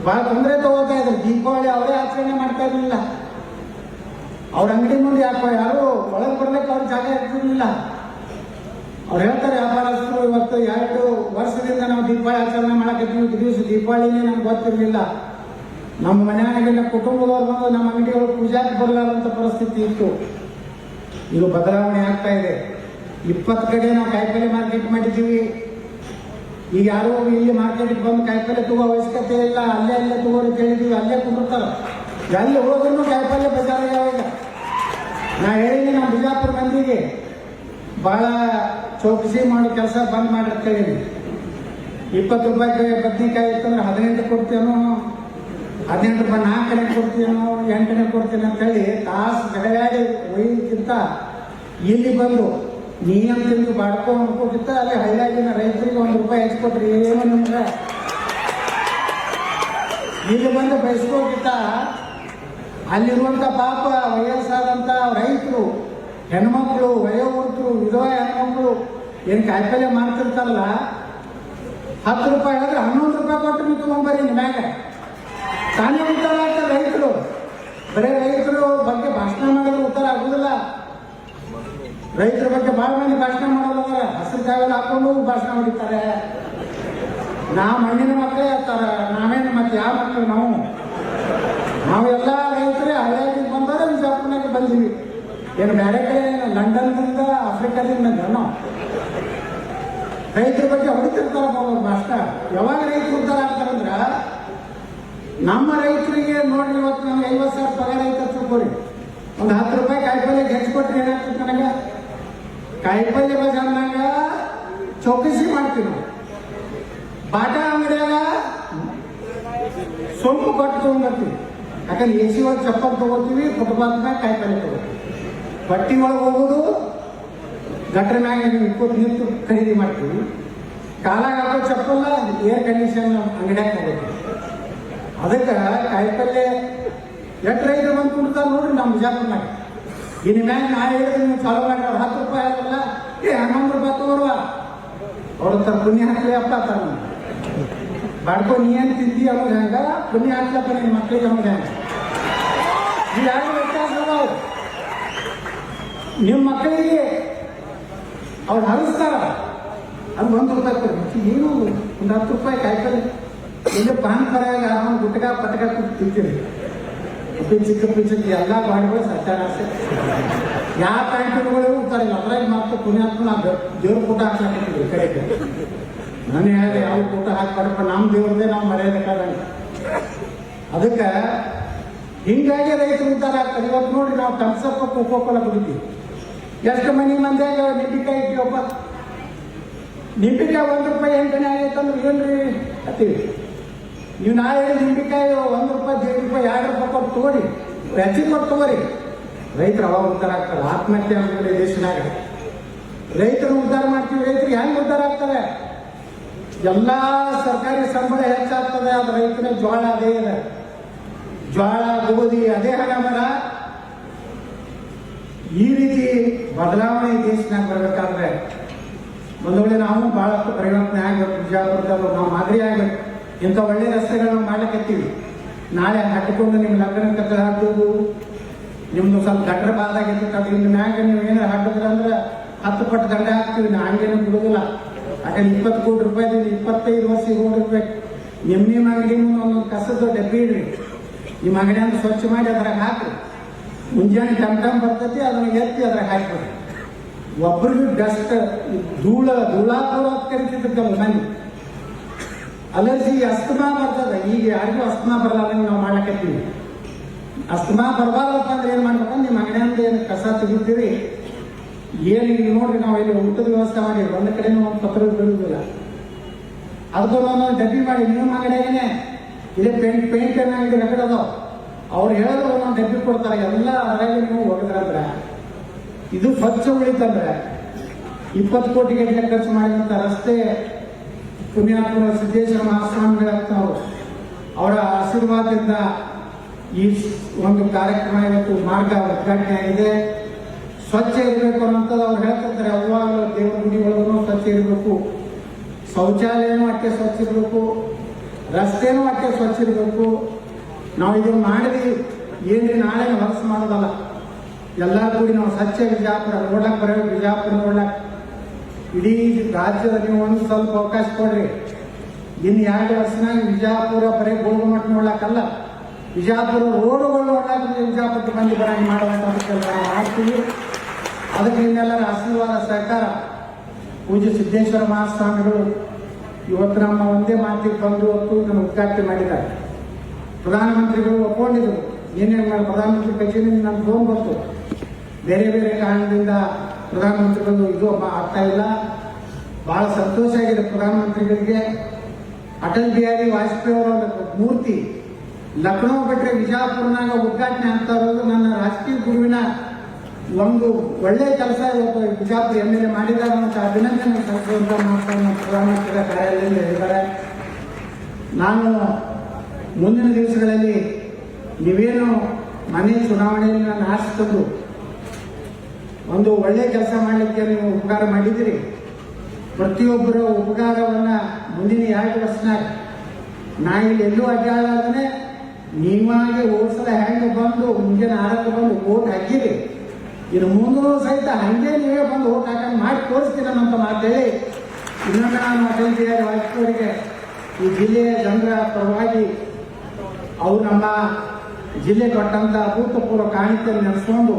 ಬಹಳ ತೊಂದರೆ ತಗೋತಾ ಇದ್ರು. ದೀಪಾವಳಿ ಅವರೇ ಆಚರಣೆ ಮಾಡ್ತಾ ಇರಲಿಲ್ಲ. ಅವ್ರ ಅಂಗಡಿ ಮುಂದೆ ಯಾರು ಒಳಗೆ ಬರ್ಲಿಕ್ಕೆ ಅವ್ರ ಜಾಗ ಇರ್ತಿರ್ಲಿಲ್ಲ. ಅವ್ರು ಹೇಳ್ತಾರೆ ವ್ಯಾಪಾರಸ್ಥರು, ಇವತ್ತು 2 ವರ್ಷದಿಂದ ನಾವು ದೀಪಾವಳಿ ಆಚರಣೆ ಮಾಡಕತ್ತೀವಿ, ದಿವಸ ದೀಪಾವಳಿನೇ ನಮ್ಗೆ ಗೊತ್ತಿರಲಿಲ್ಲ. ನಮ್ಮ ಮನೆಯಾಗಿನ ಕುಟುಂಬದವ್ರು ಬಂದು ನಮ್ಮ ಅಂಗಡಿಗಳು ಪೂಜಾಕ್ಕೆ ಬರಲಾರಂತ ಪರಿಸ್ಥಿತಿ ಇತ್ತು. ಇದು ಬದಲಾವಣೆ ಆಗ್ತಾ ಇದೆ. 20 ಕಡೆ ನಾವು ಕಾಯಿಪಲ್ಲೆ ಮಾರ್ಕೆಟ್ ಮಾಡಿದ್ದೀವಿ. ಈಗ ಯಾರು ಇಲ್ಲಿ ಮಾರ್ಕೆಟ್ಗೆ ಬಂದು ಕಾಯಿಪಲ್ಲೆ ತಗೋ ಅವಶ್ಯಕತೆ ಇಲ್ಲ, ಅಲ್ಲೇ ತಗೋರಿ ಕೇಳಿದ್ದೀವಿ, ಅಲ್ಲೇ ಕುಂದಿರ್ತಾರೆ. ಎಲ್ಲಿ ಹೋದ್ರೂ ಕಾಯಿಪಲ್ಲೆ ಬಜಾರ್ ಯಾವಾಗ ನಾ ಹೇಳಿದ್ದೀನಿ ನಮ್ಮ ಬಿಜಾಪುರ ಮಂದಿಗೆ ಬಹಳ ಚೌಕಸಿ ಮಾಡೋ ಕೆಲಸ ಬಂದ್ ಮಾಡಿರ್ತೀವಿ. 20 ರೂಪಾಯಿ ಬದ್ನಿಕಾಯಿ ಇತ್ತಂದ್ರೆ 18 ಕೊಡ್ತೇನೋ, 18 ರೂಪಾಯಿ 4 ಕೊಡ್ತೀನೋ, 8 ಕೊಡ್ತೀನಿ ಅಂತ ಹೇಳಿ ತಾಸು ಜಗಳಾಡಿ ಒಯ್ಯಕ್ಕಿಂತ ಇಲ್ಲಿ ಬಂದು ನೀಯಂ ತಿಂದು ಬಾಡ್ಕೊ ಅನ್ಕೋಕ್ಕಿಂತ ಅಲ್ಲಿ ಹಳ್ಳಿಯಾಗಿನ ರೈತರಿಗೆ 1 ರೂಪಾಯಿ ಹೆಚ್ಚಿಕೊಟ್ರಿ ಏನು ನಿಮ್ಗೆ ಇಲ್ಲಿ ಬಂದು ಬಯಸ್ಕೋಕ್ಕಿಂತ ಅಲ್ಲಿರುವಂತ ಪಾಪ ವಯಸ್ಸಾದಂತ ರೈತರು, ಹೆಣ್ಮಕ್ಳು, ವಯೋವೃತ್ತರು, ವಿಧವಾ ಹೆಣ್ಮಕ್ಳು ಏನ್ ಕಾಯಿಪಲ್ಲೆ ಮಾಡ್ತಿರ್ತಾರಲ್ಲ, 10 ರೂಪಾಯಿ ಹೇಳಿದ್ರೆ 11 ರೂಪಾಯಿ ಕೊಟ್ಟು ನೀವು ತಗೊಂಬರಿ ಮ್ಯಾಗ ತಾನೇ ಉತ್ತರ ಆಗ್ತಾರೆ ರೈತರು. ಬರೀ ರೈತರು ಬಗ್ಗೆ ಭಾಷಣ ಮಾಡಿದ್ರೆ ಉತ್ತರ ಆಗುದಿಲ್ಲ. ರೈತರ ಬಗ್ಗೆ ಬಹಳ ಮಂದಿ ಭಾಷಣ ಮಾಡೋದ್ರ, ಹಸಿರು ಕಾಯಿಲೆ ಹಾಕೊಂಡು ಭಾಷಣ ಹೊಡಿತಾರೆ. ಮಣ್ಣಿನ ಮಕ್ಕಳೇ ಇರ್ತಾರ, ನಾವೇನು ಮತ್ತೆ ಯಾವ ಮಕ್ಕಳು ನಾವೆಲ್ಲ ರೈತರೇ ಹಳ್ಳಿಯಾಗಿ ಬಂದರೆ ಬಿಜಾಪುರನಾಗ ಬಂದೀವಿ. ಏನು ಬೇರೆ ಕಡೆ ಲಂಡನ್ದಿಂದ ಆಫ್ರಿಕಾದಿಂದ ನಾವು ರೈತರ ಬಗ್ಗೆ ಹೊಡಿತಿರ್ತಾರ ಭಾಷಣ. ಯಾವಾಗ ರೈತರು ಉದ್ಧಾರ ಆಗ್ತಾರಂದ್ರ ನಮ್ಮ ರೈತರಿಗೆ ನೋಡ್ರಿ, ಇವತ್ತು ನಮ್ಗೆ 50,000 ಪಗಾರ ಐತೆ ತಿಳ್ಕೊರಿ, ಒಂದು 10 ರೂಪಾಯಿ ಕಾಯಿಪಲ್ಲೆ ಹೆಚ್ಚಿಕೊಟ್ರಿ ಏನಾಗ್ತದೆ ನನಗೆ ಕಾಯಿಪಲ್ಲೆ ಬಜಾರ್ನಾಗ ಚೌಕಸಿ ಮಾಡ್ತೀವಿ ನಾವು. ಬಾಟಾ ಅಂಗಡಿಯಾಗ ಸೊಂಪು ಕೊಟ್ಟು ತಗೊಂಡ್ಬರ್ತೀವಿ. ಯಾಕಂದ್ರೆ AC ಒಳಗೆ ಚಪ್ಪಲ್ ತಗೋತೀವಿ, ಫುಟ್ಪಾತ್ನಾಗ ಕಾಯಿಪಲ್ಲೆ ತಗೋತೀವಿ. ಬಟ್ಟಿ ಒಳಗೆ ಹೋಗೋದು ಗಟ್ರ ಮ್ಯಾಗ ನಿಂತು ಖರೀದಿ ಮಾಡ್ತೀವಿ. ಕಾಲಾಗ ಹಾಕೋ ಚಪ್ಪಲ್ಲ ಏರ್ ಕಂಡೀಷನ್ ಅಂಗಡಿಯಾಗ ತಗೋತೀವಿ. ಅದಕ್ಕೆ ಕಾಯಿಪಲ್ಲೆ ಎಷ್ಟು ರೈತರು ಬಂದು ಕುಡ್ತಾರೆ ನೋಡ್ರಿ ನಮ್ಮ ಬಿಜಾಪುರನಾಗ. ಇನ್ನು ಮ್ಯಾಗ ನಾ ಹೇಳಿದ್ರೆ ನೀವು ಚಾಲು ಮಾಡ್ರಿ, 10 ರೂಪಾಯಿ ಆಗಲ್ಲ, 11 ರೂಪಾಯಿ ತಗೋರುವ ಅವ್ರ ಪುಣ್ಯ ಹಾಕ್ಲಿ ಅಪ್ಪ ತರ ಬಾಡ್ಕೊ ನೀ ಏನು ತಿಂತಿ ಅನ್ನೋದು ಹೆಂಗ, ಪುಣ್ಯ ಹಾಕ್ಲಪ್ಪ ನಿನ್ನ ಮಕ್ಕಳಿಗೆ ಅನ್ನೋದು ಹೆಂಗ. ನೀವು ಯಾರು ವ್ಯತ್ಯಾಸ ನಿಮ್ಮ ಮಕ್ಕಳಿಗೆ ಅವ್ರು ಹರಿಸ್ತಾರ, ಅದು 1 ರೂಪಾಯಿ ಕೊಡ್ರಿ, ಏನು 10 ರೂಪಾಯಿ ಕಾಯಿಪಲ್ಲೆ ಇಲ್ಲಿ ಪರಂಪರೆಯಾಗ ಒಂದು ಗುಟ್ಕ ಪಟಕ ತಿಂತೀರಿ. ಚಿಕ್ಕ ಎಲ್ಲ ಬಾಡಿಗಳು ಸತ್ಯಾನಾಶ. ಯಾವ ಪ್ಯಾಂಟ್ಗಳು ಇರ್ತಾರಿಲ್ಲ ಅದ್ರಾಗ ಮಾತ್ರ ಪುಣ್ಯಾತ್ಮ ನಾವು ದೇವ್ರ ಕೂಟ ಹಾಕ್ಲಾಕಿದ್ವಿ ಕಡೆಗೆ. ನಾನು ಹೇಳಿದೆ ಯಾವ ಕೂಟ ಹಾಕ್ಬಾರಪ್ಪ, ನಮ್ಮ ದೇವ್ರದೇ ನಾವು ಮರ್ಯಾದಕ್ಕಾದಂಗೆ. ಅದಕ್ಕೆ ಹಿಂಗಾಗಿ ರೈತರು ಉದ್ಧಾರ ಆಗ್ತಾರೆ. ಇವತ್ತು ನೋಡ್ರಿ ನಾವು ಕನ್ಸಪ್ಪ ಕೋಕೋಕೋಲ ಕುಡಿತೀವಿ. ಎಷ್ಟು ಮಂದಿಯಾಗ ನಿಂಬಿಕಾಯಿ ಇಟ್ಟಿವಪ್ಪ, ನಿಂಬಿಕಾಯಿ 1 ರೂಪಾಯಿ 8 ಆಗೈತಂದ್ರೆ ಏನ್ರಿ ಹತ್ತೀವಿ. ನೀವು ನಾ ಹೇಳಿ ನಿಂಬಿಕಾಯಿ 1 ರೂಪಾಯಿ 1.5 ರೂಪಾಯಿ 2 ರೂಪಾಯಿ ಕೊಟ್ಟು ತಗೋರಿ, ಹೆಚ್ಚಿಗೆ ಕೊಟ್ಟು ತಗೋರಿ. ರೈತರು ಅವಾಗ ಉದ್ಧಾರ ಆಗ್ತಾರೆ. ಆತ್ಮಹತ್ಯೆ ಅಂದ್ರೆ ದೇಶನಾಗ ರೈತರು ಉದ್ಧಾರ ಮಾಡ್ತೀವಿ. ರೈತರಿಗೆ ಹೆಂಗೆ ಉದ್ಧಾರ ಆಗ್ತವೆ? ಎಲ್ಲ ಸರ್ಕಾರಿ ಸಂಬಳ ಹೆಚ್ಚಾಗ್ತದೆ, ಅದು ರೈತರ ಜೋಳ ಅದೇ ಇದೆ, ಜೋಳ ಗೋಧಿ ಅದೇ ಹಣಮರ. ಈ ರೀತಿ ಬದಲಾವಣೆ ದೇಶನಾಗ ಬರ್ಬೇಕಾದ್ರೆ ಒಂದು ವೇಳೆ ನಾವು ಬಹಳಷ್ಟು ಪರಿವರ್ತನೆ ಆಗ್ಬೇಕು. ಬಿಜಾಪುರದವರು ನಾವು ಮಾದರಿ ಆಗ್ಬೇಕು. ಇಂಥ ಒಳ್ಳೆ ರಸ್ತೆಗಳನ್ನ ಮಾಡ್ಲಿಕ್ಕತ್ತೀವಿ. ನಾಳೆ ಹಾಕಿಕೊಂಡು ನಿಮ್ಮ ಲಗ್ನ ಕತ್ತ ಹಾಕೋದು, ನಿಮ್ದು ಸ್ವಲ್ಪ ಗಟ್ರ ಬಾದಾಗಿರ್ತದೆ, ಇನ್ನು ಮ್ಯಾಗ ನೀವು ಏನಾರು ಹಾಕಿದ್ರೆ ಅಂದ್ರೆ 10 ಪಟ್ಟು ದಂಡ ಹಾಕ್ತೀವಿ. ನಾ ಹಂಗೇನು ಬಿಡುದಿಲ್ಲ. ಯಾಕಂದ್ರೆ 20 ಕೋಟಿ ರೂಪಾಯಿ 25 ವರ್ಷ ಓಡಿರ್ಬೇಕು. ನಿಮ್ಮ ಅಂಗಡಿ ಮುಂದೆ ಒಂದೊಂದು ಕಸದ ಡಬ್ಬಿ ಇಡ್ರಿ, ನಿಮ್ಮ ಅಂಗಡಿ ಅಂತ ಸ್ವಚ್ಛ ಮಾಡಿ ಅದ್ರಾಗ ಹಾಕ್ರಿ. ಮುಂಜಾನೆ ಟಮ್ ಬರ್ತೈತಿ, ಅದನ್ನ ಎತ್ತಿ ಅದ್ರಾಗ ಹಾಕ್ಬಿಡ್ರಿ. ಒಬ್ಬರಿಗೆ ಡಸ್ಟ್ ಧೂಳಾಪುರ ಕರಿತಿದ್ದಲ್ಲ ಮಂದಿ, ಅಲರ್ಜಿ ಅಸ್ತಮಾ ಬರ್ತದೆ. ಈಗ ಯಾರಿಗೂ ಅಸ್ತಮಾ ಬರಲ್ಲ, ನಾವು ಮಾಡಕತ್ತೀವಿ. ಅಸ್ತಮಾ ಬರಬಾರ್ದಪ್ಪ ಅಂದ್ರೆ ಏನ್ ಮಾಡ್ಬೇಕಂದ್ರೆ ನಿಮ್ಮ ಅಂಗಡಿಯಿಂದ ಏನು ಕಸ ತೆಗಿತೀರಿ ಏನು ಈಗ ನೋಡ್ರಿ, ನಾವು ಇಲ್ಲಿ ಊಟದ ವ್ಯವಸ್ಥೆ ಮಾಡಿ ಒಂದು ಕಡೆನೂ ಒಂದು ಪತ್ರ ಬೀಳುವುದಿಲ್ಲ. ಅದಕ್ಕೂ ನಾನು ಡಬ್ಬಿ ಮಾಡಿ ನಿಮ್ಮ ಅಂಗಡಿಯಾಗೇನೆ ಇದೇ ಪೇಂಟ್ ಅಂಗಡಿ ರಗಡ ಅದಾವ, ಅವ್ರು ಹೇಳೋದು ಒಂದೊಂದು ಡಬ್ಬಿ ಕೊಡ್ತಾರೆ. ಎಲ್ಲ ಅದ್ರಾಗ ನೀವು ಹೋಗಿದ್ರಂದ್ರೆ ಇದು ಸ್ವಚ್ಛ ಉಳಿತಂದ್ರೆ 20 ಕೋಟಿ ಗಟ್ಟಲೆ ಖರ್ಚು ಮಾಡಿದಂಥ ರಸ್ತೆ ಪುಣ್ಯಾತ್ಮರ ಸಿದ್ದೇಶ್ವರ ಮಹಾಸ್ವಾಮಿಗಳಾಗ್ತಾವು. ಅವರ ಆಶೀರ್ವಾದದಿಂದ ಈ ಒಂದು ಕಾರ್ಯಕ್ರಮ ಇವತ್ತು ಮಾರ್ಗ ಉದ್ಘಾಟನೆ ಆಗಿದೆ. ಸ್ವಚ್ಛ ಇರಬೇಕು ಅನ್ನೋಂಥದ್ದು ಅವ್ರು ಹೇಳ್ತಿರ್ತಾರೆ. ಯಾವಾಗಲೂ ದೇವರ ಗುಡಿಗಳೂ ಸ್ವಚ್ಛ ಇರಬೇಕು, ಶೌಚಾಲಯನೂ ಅಷ್ಟೇ ಸ್ವಚ್ಛ ಇರಬೇಕು, ರಸ್ತೆನೂ ಅಷ್ಟೇ ಸ್ವಚ್ಛ ಇರಬೇಕು. ನಾವು ಇದನ್ನು ಮಾಡಿದ್ವಿ ಏನ್ರಿ ನಾಳೆ ಹೊಲಸು ಮಾಡೋದಲ್ಲ, ಎಲ್ಲ ಕೂಡಿ ನಾವು ಸ್ವಚ್ಛ ವಿಜಾಪುರ ನೋಡ್ಲಕ್ಕೆ ಬರಬೇಕು. ವಿಜಾಪುರ ನೋಡ್ಲಕ್ಕೆ ಇಡೀ ರಾಜ್ಯದ ನೀವು ಒಂದು ಸ್ವಲ್ಪ ಅವಕಾಶ ಕೊಡ್ರಿ. ಇನ್ನು 2 ವರ್ಷನಾಗ ವಿಜಾಪುರ ಬರೀ ಗೋಲ್ಗುಮಠ ನೋಡ್ಲಕ್ಕಲ್ಲ, ವಿಜಾಪುರ ರೋಡುಗಳು ನೋಡ್ಲಾಕ ವಿಜಾಪುರಕ್ಕೆ ಬಂದು ಬರಂಗೆ ಮಾಡುವಂಥ ಕೆಲಸ ಮಾಡ್ತೀವಿ. ಅದಕ್ಕೆ ನಿಮ್ಮೆಲ್ಲರ ಆಶೀರ್ವಾದ ಸಹಕಾರ. ಪೂಜ್ಯ ಸಿದ್ದೇಶ್ವರ ಮಹಾಸ್ವಾಮಿಗಳು ಇವತ್ತು ನಮ್ಮ ಒಂದೇ ಮಾತಿಗೆ ಬಂದು ಹೊತ್ತು ಇದನ್ನು ಉದ್ಘಾಟನೆ ಮಾಡಿದ್ದಾರೆ. ಪ್ರಧಾನಮಂತ್ರಿಗಳು ಒಪ್ಕೊಂಡಿದ್ರು. ಏನೇನು ಮಾಡಿ ಪ್ರಧಾನಮಂತ್ರಿ ಕಚೇರಿಯಿಂದ ನನ್ನ ಫೋನ್ ಬಂತು, ಬೇರೆ ಬೇರೆ ಕಾರಣದಿಂದ ಪ್ರಧಾನಮಂತ್ರಿಗಳು ಇದು ಆಗ್ತಾ ಇಲ್ಲ. ಬಹಳ ಸಂತೋಷ ಆಗಿದೆ ಪ್ರಧಾನಮಂತ್ರಿಗಳಿಗೆ. ಅಟಲ್ ಬಿಹಾರಿ ವಾಜಪೇಯಿ ಅವರ ಮೂರ್ತಿ ಲಕ್ನೋ ಬಿಟ್ಟರೆ ವಿಜಾಪುರನಾಗ ಉದ್ಘಾಟನೆ ಆಗ್ತಾ ಇರೋದು ನನ್ನ ರಾಜಕೀಯ ಗುರುವಿನ ಒಂದು ಒಳ್ಳೆಯ ಕೆಲಸ. ಇವತ್ತು ಬಿಜಾಪುರ MLA ಮಾಡಿದ್ದಾರೆ ಮತ್ತು ಅಭಿನಂದನೆ ಸಲ್ಲಿಸುವಂತ ಮಾತನ್ನು ಪ್ರಧಾನಮಂತ್ರಿಗಳ ಕಾರ್ಯಾಲಯದಲ್ಲಿ ಹೇಳಿದ್ದಾರೆ. ನಾನು ಮುಂದಿನ ದಿವಸಗಳಲ್ಲಿ ನೀವೇನು ಮನೆ ಚುನಾವಣೆಯಲ್ಲಿ ನಾನು ಆರಿಸಿಕೊಂಡು ಒಂದು ಒಳ್ಳೆಯ ಕೆಲಸ ಮಾಡಲಿಕ್ಕೆ ನೀವು ಉಪಕಾರ ಮಾಡಿದ್ದೀರಿ. ಪ್ರತಿಯೊಬ್ಬರ ಉಪಕಾರವನ್ನ ಮುಂದಿನ 2 ವರ್ಷನಾಗ ನಾ ಇಲ್ಲಿ ಎಲ್ಲೂ ಅಡ್ಡಾಡಾದ್ರೆ ನೀವಾಗೆ ಓಡಿಸಲ ಹೆಂಗೆ ಬಂದು ಮುಂಜಾನೆ 6ಕ್ಕೆ ಬಂದು ಓಟ್ ಹಾಕಿರಿ, ಇನ್ನು ಮುಂದೂ ಸಹಿತ ಹಂಗೆ ನೀವೇ ಬಂದು ಓಟ್ ಹಾಕಂಡು ಮಾಡಿ ತೋರಿಸ್ತೀರನ್ನಂತ ಮಾತೇಳಿ ಇನ್ನೊಮ್ಮೆ ನಾನು ಅಟಲ್ ಬಿಹಾರಿ ವಾಜಪೇಯಿ ಅವರಿಗೆ ಈ ಜಿಲ್ಲೆಯ ಜನರ ಪರವಾಗಿ ಅವರು ನಮ್ಮ ಜಿಲ್ಲೆ ಕೊಟ್ಟಂತ ಅಭೂತಪೂರ್ವ ಕಾಣಿಕೆ ನಡೆಸ್ಕೊಂಡು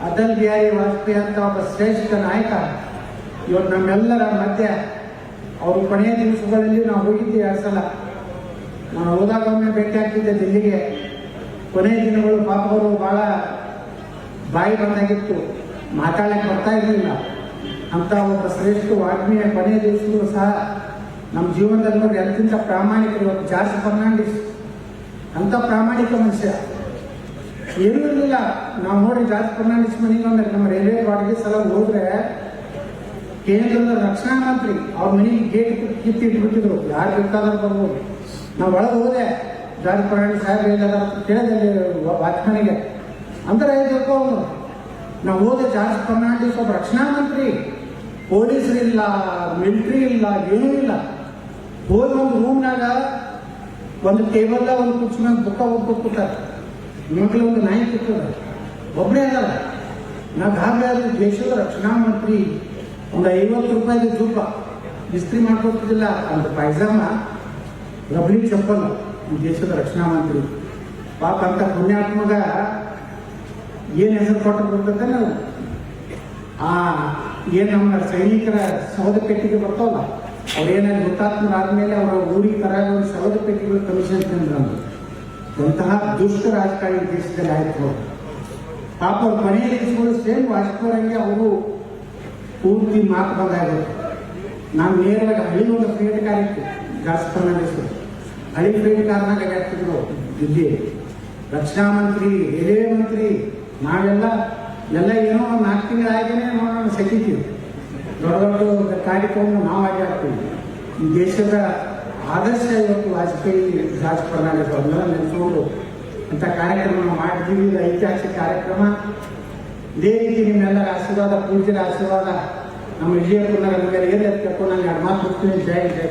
ಅಟಲ್ ಬಿಹಾರಿ ವಾಜಪೇಯಿ ಅಂತ ಒಬ್ಬ ಶ್ರೇಷ್ಠ ನಾಯಕ ಇವತ್ತು ನಮ್ಮೆಲ್ಲರ ಮಧ್ಯೆ ಅವರು ಕೊನೆಯ ದಿವಸಗಳಲ್ಲಿ ನಾವು ಹೋಗಿದ್ದೆ 2 ಸಲ. ನಾನು ಹೋದಾಗ ಒಮ್ಮೆ ಭೇಟಿ ಆಗ್ತಿದ್ದೆ ದಿಲ್ಲಿಗೆ. ಕೊನೆಯ ದಿನಗಳು ಪಾಪ ಅವರು ಬಹಳ ಬಾಯಿ ಬಂದಾಗಿತ್ತು, ಮಾತಾಡಕ್ಕೆ ಬರ್ತಾ ಇರಲಿಲ್ಲ. ಅಂತ ಒಬ್ಬ ಶ್ರೇಷ್ಠ ವಾಗ್ಮಿಯ ಕೊನೆಯ ದಿವಸಗಳು ಸಹ ನಮ್ಮ ಜೀವನದಲ್ಲಿ ನೋಡಿ ಎಂತಿಂತ ಪ್ರಾಮಾಣಿಕರು. ಇವತ್ತು ಜಾರ್ಜ್ ಫರ್ನಾಂಡಿಸ್ ಅಂತ ಪ್ರಾಮಾಣಿಕ ಮನುಷ್ಯ ಏನೂ ಇರಲಿಲ್ಲ. ನಾವು ನೋಡಿ ಜಾರ್ಜ್ ಫರ್ನಾಂಡಿಸ್ ಮನೆಗೆ ಅಂದ್ರೆ ನಮ್ಮ ರೈಲ್ವೆ ಬಾಡಿಗೆ ಸಲ ಹೋದ್ರೆ ಕೇಂದ್ರದ ರಕ್ಷಣಾ ಮಂತ್ರಿ ಅವ್ರ ಮನೆಗೆ ಗೇಟ್ ಕಿತ್ತಿ ಇಟ್ಬಿಟ್ಟಿದ್ರು, ಯಾರು ಬೇಕಾದ್ರೂ ಬರ್ಬೋದು. ನಾವು ಒಳಗೆ ಹೋದೆ, ಜಾರ್ಜ್ ಫರ್ನಾಂಡಿಸ್ ಸಾಹೇಬ್ ಹೇಳಿದಾರ ಕೇಳಿದೆ ವಾಚ್ಮನಿಗೆ ಅಂದ್ರೆ ತಿಳ್ಕೊಂಡು ನಾವು ಹೋದೆ. ಜಾರ್ಜ್ ಫರ್ನಾಂಡಿಸ್ ಒಬ್ಬ ರಕ್ಷಣಾ ಮಂತ್ರಿ, ಪೊಲೀಸರು ಇಲ್ಲ, ಮಿಲಿಟರಿ ಇಲ್ಲ, ಏನೂ ಇಲ್ಲ. ಹೋಗಿ ಒಂದು ರೂಮ್ನಾಗ ಒಂದು ಟೇಬಲ್ ಒಂದು ಕುರ್ಚಿ ಮೇಲೆ ಬುಕ್ಕ ಓದ್ಕೊಟ್ಬಿಟ್ಟಾರೆ. ನಿಮಗಲೇ ಒಂದು ನಾಯಿ ಕೂತದ, ಒಬ್ಬರೇ ಅದಲ್ಲ. ನಾವು ಹಾಗಾದ್ರೆ ದೇಶದ ರಕ್ಷಣಾ ಮಂತ್ರಿ ಒಂದು 50 ರೂಪಾಯಿದು ಜೂಪ ಇಸ್ತ್ರಿ ಮಾಡ್ಕೊತಿದ್ದಿಲ್ಲ, ಒಂದು ಪೈಜಾಮ ರಬಡಿ ಚಪ್ಪಲ್ ಈ ದೇಶದ ರಕ್ಷಣಾ ಮಂತ್ರಿ. ಪಾಪ ಅಂತ ಪುಣ್ಯಾತ್ಮಗ ಏನು ಹೆಸರು ಕೊಟ್ಟು ಬರ್ತದೆ ನಾವು ಏನು ನಮ್ಮ ಸೈನಿಕರ ಸೌದ ಪೆಟ್ಟಿಗೆ ಬರ್ತಾವಲ್ಲ, ಅವ್ರೇನಾದ್ರು ಹುತಾತ್ಮರಾದ್ಮೇಲೆ ಅವರ ಊರಿಗೆ ತರಾಗ ಒಂದು ಸೌದ ಪೆಟ್ಟಿಗೆ ಕಮಿಷನ್ ತಂದ್ರಂದು. ಅಂತಹ ದುಷ್ಟ ರಾಜಕಾರಣಿ ದೇಶದಲ್ಲಿ ಆಯ್ತು. ಪಾಪ ಅವ್ರ ಕೊನೆಯ ದಿವಸಗಳು ಸೇಮ್ ವಾಜಪೇಯಿ ಅವರು ಪೂರ್ತಿ ಮಾತು ಬಂದಾಗುತ್ತೆ. ನಾನು ನೇರವಾಗಿ ಹಳ್ಳಿ ಒಂದು ಫ್ರೀಡ್ ಕಾರ್ ಇತ್ತು, ಜಾರ್ಜ್ ಫರ್ನಾಂಡಿಸ್ ಹಳ್ಳಿ ಫ್ರೀಡ್ ಕಾರ್ನಾಗ ಆಗ್ತಿದ್ರು. ಇಲ್ಲಿ ರಕ್ಷಣಾ ಮಂತ್ರಿ, ರೈಲ್ವೆ ಮಂತ್ರಿ, ನಾವೆಲ್ಲ ಏನೋ ಒಂದು 4 ತಿಂಗಳಾಗಿನೇ ನೋಡೋಣ ಸೆಕಿತೀವಿ. ದೊಡ್ಡ ದೊಡ್ಡ ಕಾರ್ಯಕ್ರಮ ನಾವು ಆಗಿ ಆಗ್ತೀವಿ. ಈ ದೇಶದ ಆದರ್ಶ ಇವತ್ತು ವಾಜಪೇಯಿ, ಜಾರ್ಜ್ ಫರ್ನಾಂಡಿಸ್ ಅವ್ರನ್ನೆಲ್ಲ ನೆನೆಸ್ಕೊಂಡು ಅಂತ ಕಾರ್ಯಕ್ರಮ ಮಾಡಿದ್ದೀವಿ. ಇದು ಐತಿಹಾಸಿಕ ಕಾರ್ಯಕ್ರಮ. ಇದೇ ರೀತಿ ನಿಮ್ಮೆಲ್ಲರ ಆಶೀರ್ವಾದ, ಪೂಜ್ಯರ ಆಶೀರ್ವಾದ ನಮ್ಮ ವಿಜಯಪುರನ ಮೇಲೆ ಏನೇ ಕರ್ಕೊಂಡು ನಾನು 2 ಮಾತು ಹೋಗ್ತೀನಿ. ಜೈ ಜೈ.